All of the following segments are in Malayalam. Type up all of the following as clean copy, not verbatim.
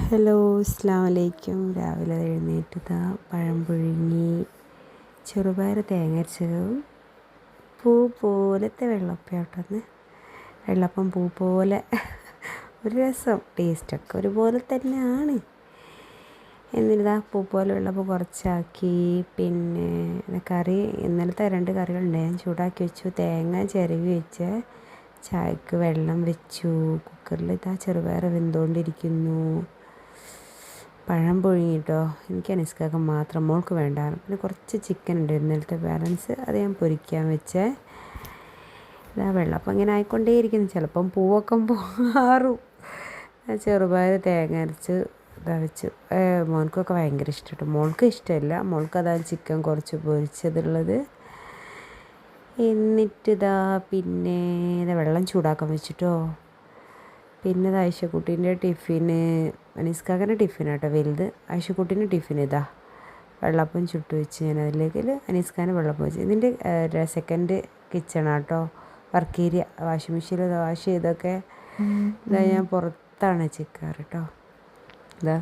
ഹലോ, അസ്സലാമു അലൈക്കും. രാവിലെ എഴുന്നേറ്റ് പഴം പുഴുങ്ങി, ചെറുപയർ തേങ്ങ അരച്ചതും പൂ പോലത്തെ വെള്ളപ്പം. വെള്ളപ്പം പൂ പോലെ ഒരു രസം, ടേസ്റ്റൊക്കെ ഒരുപോലെ തന്നെയാണ്. എന്നിട്ട് പൂ പോലെ വെള്ളപ്പം കുറച്ചാക്കി. പിന്നെ കറി, ഇന്നലത്തെ 2 കറികളുണ്ട്, ഞാൻ ചൂടാക്കി വെച്ചു. തേങ്ങ ചിരവി വെച്ച് ചായക്ക് വെള്ളം വെച്ചു. കുക്കറിൽ ചെറുപയർ വെന്തുകൊണ്ടിരിക്കുന്നു. പഴം പുഴുങ്ങിട്ടോ, എനിക്ക് അനിസ്കാക്ക് മാത്രം, മോൾക്ക് വേണ്ടായിരുന്നു. പിന്നെ കുറച്ച് ചിക്കൻ ഉണ്ട്, ഇന്നലത്തെ ബാലൻസ്, അത് ഞാൻ പൊരിക്കാൻ വെച്ചേ. വെള്ളപ്പം ഇങ്ങനെ ആയിക്കൊണ്ടേയിരിക്കുന്നു. ചിലപ്പം പൂവൊക്കെ മാറും. ചെറുപയർ തേങ്ങ അരച്ച് വെച്ചു. മോൾക്കൊക്കെ ഭയങ്കര ഇഷ്ടപ്പെട്ടു. മോൾക്ക് ഇഷ്ടമല്ല, മോൾക്ക് ചിക്കൻ കുറച്ച് പൊരിച്ചതുള്ളത്. എന്നിട്ട് പിന്നെ വെള്ളം ചൂടാക്കാൻ വെച്ചിട്ടോ. പിന്നെ ആയിഷക്കുട്ടീൻ്റെ ടിഫിന്, അനീസ്കാക്കൻ്റെ ടിഫിനാട്ടോ വലുത്. ആയിഷക്കുട്ടീൻ്റെ ടിഫിന് വെള്ളപ്പം ചുട്ട് വെച്ച് ഞാൻ അതിലേക്ക് അനീസ്കാൻ്റെ വെള്ളപ്പം വെച്ച്. ഇതിൻ്റെ സെക്കൻഡ് കിച്ചണാട്ടോ, വർക്ക് ഏരിയ. വാഷിംഗ് മെഷീനിൽ വാഷ് ചെയ്തൊക്കെ ഞാൻ പുറത്താണ് ചിക്കാറ് കേട്ടോ.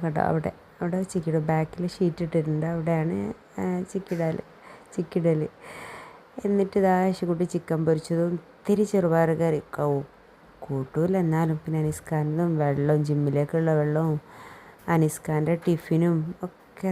കേട്ടോ, അവിടെ ചിക്കിടും. ബാക്കിൽ ഷീറ്റ് ഇട്ടിട്ടുണ്ട്, അവിടെയാണ് ചിക്കിടൽ. എന്നിട്ട് ആയിഷക്കുട്ടി ചിക്കൻ പൊരിച്ചതും ഇത്തിരി ചെറുപയർ കറി കൂട്ടൂല, എന്നാലും പിന്നെ അനിസ്കാനും വെള്ളവും, ജിമ്മിലേക്കുള്ള വെള്ളവും അനിസ്കാൻ്റെ ടിഫിനും ഒക്കെ